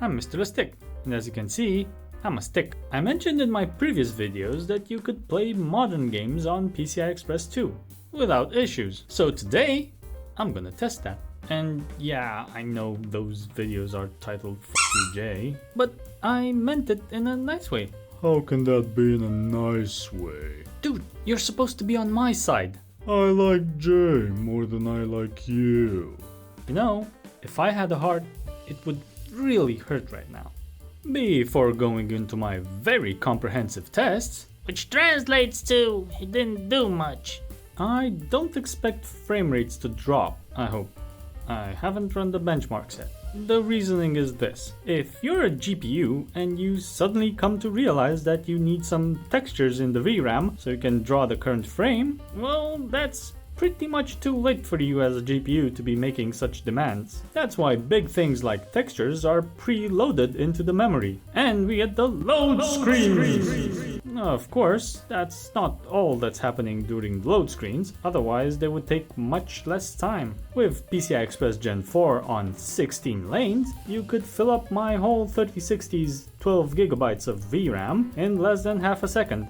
I'm Mr. Stick, and as you can see, I'm a stick. I mentioned in my previous videos that you could play modern games on PCI Express 2 without issues. So today, I'm gonna test that. And yeah, I know those videos are titled F you Jay, but I meant it in a nice way. How can that be in a nice way? Dude, you're supposed to be on my side. I like Jay more than I like you. You know, if I had a heart, it would really hurt right now. Before going into my very comprehensive tests, which translates to, he didn't do much. I don't expect frame rates to drop, I hope. I haven't run the benchmarks yet. The reasoning is this: if you're a GPU and you suddenly come to realize that you need some textures in the VRAM so you can draw the current frame, well, that's pretty much too late for you as a GPU to be making such demands. That's why big things like textures are preloaded into the memory, and we get the load screens. Of course, that's not all that's happening during load screens, otherwise they would take much less time. With PCI Express Gen 4 on 16 lanes, you could fill up my whole 3060's 12 gigabytes of VRAM in less than half a second.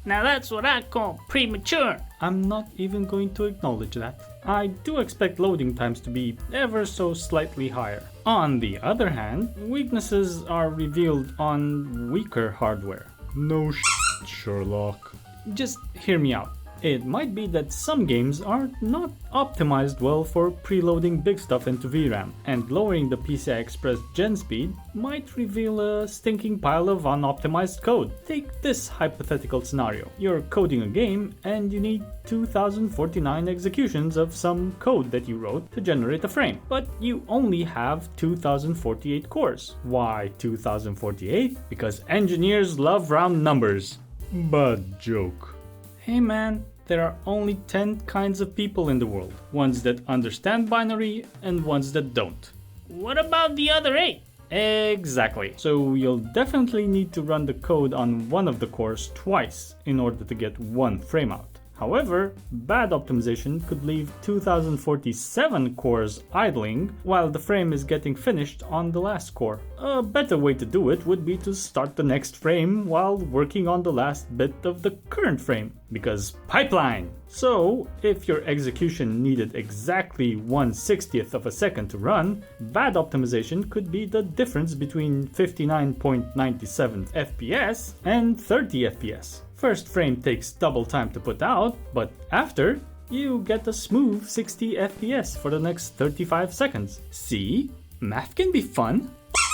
Now that's what I call premature. I'm not even going to acknowledge that. I do expect loading times to be ever so slightly higher. On the other hand, weaknesses are revealed on weaker hardware. No shit, Sherlock. Just hear me out. It might be that some games are not optimized well for preloading big stuff into VRAM, and lowering the PCI Express Gen speed might reveal a stinking pile of unoptimized code. Take this hypothetical scenario. You're coding a game and you need 2049 executions of some code that you wrote to generate a frame, but you only have 2048 cores. Why 2048? Because engineers love round numbers. Bad joke. Hey man, there are only 10 kinds of people in the world. Ones that understand binary and ones that don't. What about the other 8? Exactly. So you'll definitely need to run the code on one of the cores twice in order to get one frame out. However, bad optimization could leave 2047 cores idling while the frame is getting finished on the last core. A better way to do it would be to start the next frame while working on the last bit of the current frame, because pipeline! So, if your execution needed exactly 1/60th of a second to run, bad optimization could be the difference between 59.97 FPS and 30 FPS. First frame takes double time to put out, but after, you get a smooth 60 FPS for the next 35 seconds. See? Math can be fun.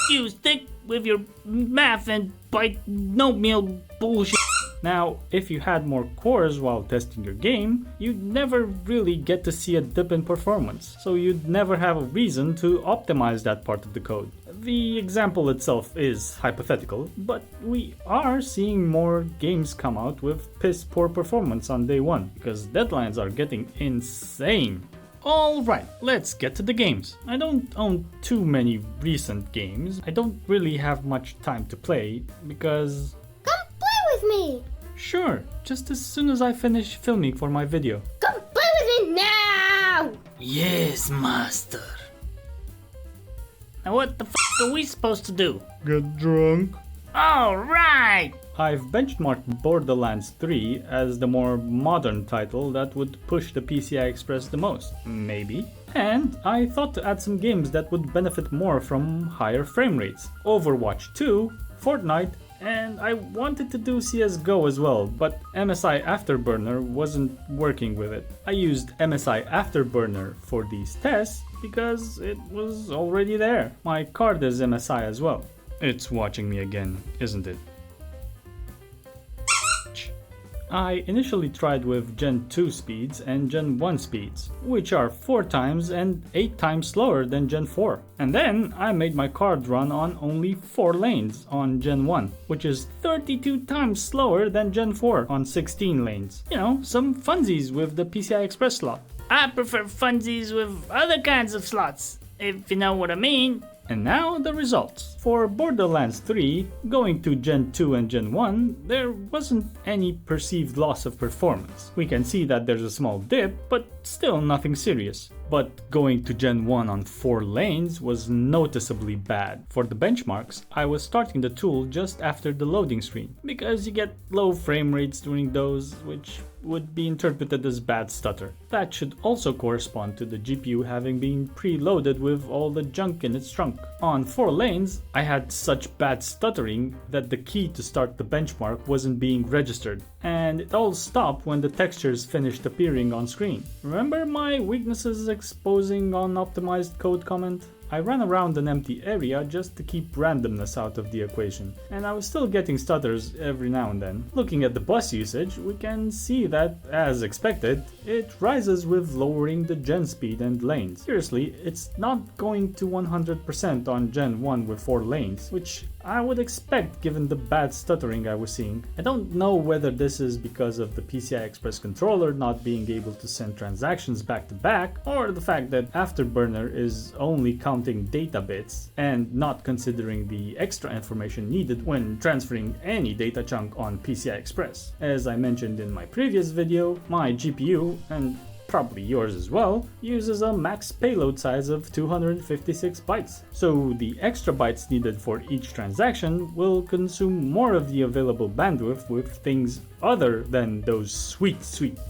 You stick with your math and binomial bullshit. Now, if you had more cores while testing your game, you'd never really get to see a dip in performance, so you'd never have a reason to optimize that part of the code. The example itself is hypothetical, but we are seeing more games come out with piss poor performance on day one, because deadlines are getting insane. Alright, let's get to the games. I don't own too many recent games. I don't really have much time to play, because... Come play with me! Sure, just as soon as I finish filming for my video. Come play with me now! Yes, master. Now what the f*** are we supposed to do? Get drunk. Alright! I've benchmarked Borderlands 3 as the more modern title that would push the PCI Express the most, maybe. And I thought to add some games that would benefit more from higher frame rates. Overwatch 2, Fortnite, and I wanted to do CSGO as well, but MSI Afterburner wasn't working with it. I used MSI Afterburner for these tests because it was already there. My card is MSI as well. It's watching me again, isn't it? I initially tried with Gen 2 speeds and Gen 1 speeds, which are 4 times and 8 times slower than Gen 4. And then I made my card run on only 4 lanes on Gen 1, which is 32 times slower than Gen 4 on 16 lanes. You know, some funsies with the PCI Express slot. I prefer funsies with other kinds of slots, if you know what I mean. And now the results. For Borderlands 3, going to Gen 2 and Gen 1, there wasn't any perceived loss of performance. We can see that there's a small dip, but still nothing serious. But going to Gen 1 on 4 lanes was noticeably bad. For the benchmarks, I was starting the tool just after the loading screen, because you get low frame rates during those, which would be interpreted as bad stutter. That should also correspond to the GPU having been preloaded with all the junk in its trunk. On 4 lanes, I had such bad stuttering that the key to start the benchmark wasn't being registered, and it all stopped when the textures finished appearing on screen. Remember my weaknesses exposing unoptimized code comment? I ran around an empty area just to keep randomness out of the equation, and I was still getting stutters every now and then. Looking at the bus usage, we can see that, as expected, it rises with lowering the gen speed and lanes. Seriously, it's not going to 100% on Gen 1 with 4 lanes, which I would expect given the bad stuttering I was seeing. I don't know whether this is because of the PCI Express controller not being able to send transactions back to back, or the fact that Afterburner is only counting data bits and not considering the extra information needed when transferring any data chunk on PCI Express. As I mentioned in my previous video, my GPU, and probably yours as well, uses a max payload size of 256 bytes. So the extra bytes needed for each transaction will consume more of the available bandwidth with things other than those sweet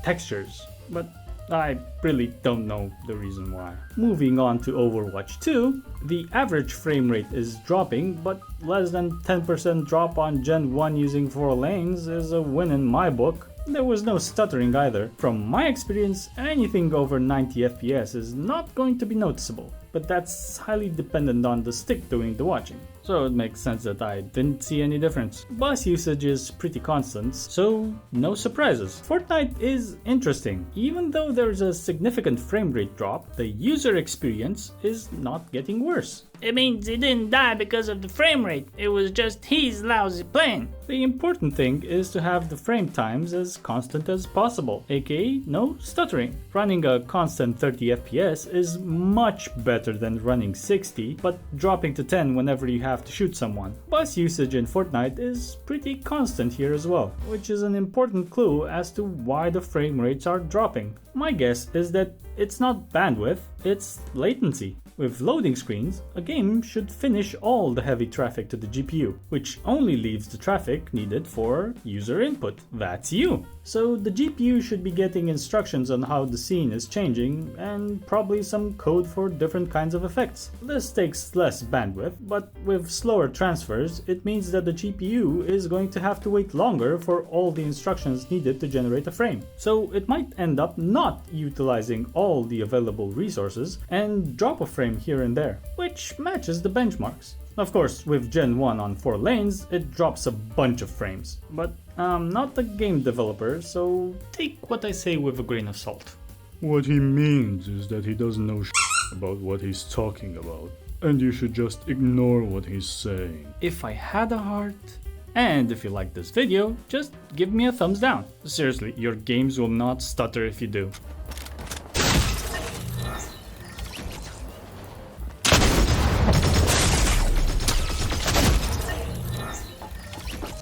textures. But I really don't know the reason why. Moving on to Overwatch 2, the average frame rate is dropping, but less than 10% drop on Gen 1 using 4 lanes is a win in my book. There was no stuttering either. From my experience, anything over 90 FPS is not going to be noticeable, but that's highly dependent on the stick doing the watching. So it makes sense that I didn't see any difference. Bus usage is pretty constant, so no surprises. Fortnite is interesting. Even though there's a significant frame rate drop, the user experience is not getting worse. It means he didn't die because of the frame rate. It was just he's lousy playing. The important thing is to have the frame times as constant as possible, aka no stuttering. Running a constant 30 FPS is much better than running 60, but dropping to 10 whenever you have to shoot someone. Bus usage in Fortnite is pretty constant here as well, which is an important clue as to why the frame rates are dropping. My guess is that it's not bandwidth, it's latency. With loading screens, a game should finish all the heavy traffic to the GPU, which only leaves the traffic needed for user input. That's you. So the GPU should be getting instructions on how the scene is changing and probably some code for different kinds of effects. This takes less bandwidth, but with slower transfers, it means that the GPU is going to have to wait longer for all the instructions needed to generate a frame. So it might end up not utilizing all the available resources and drop a frame here and there, which matches the benchmarks. Of course, with Gen 1 on 4 lanes, it drops a bunch of frames, but I'm not a game developer, so take what I say with a grain of salt. What he means is that he doesn't know about what he's talking about, and you should just ignore what he's saying. If I had a heart, and if you like this video, just give me a thumbs down. Seriously, your games will not stutter if you do.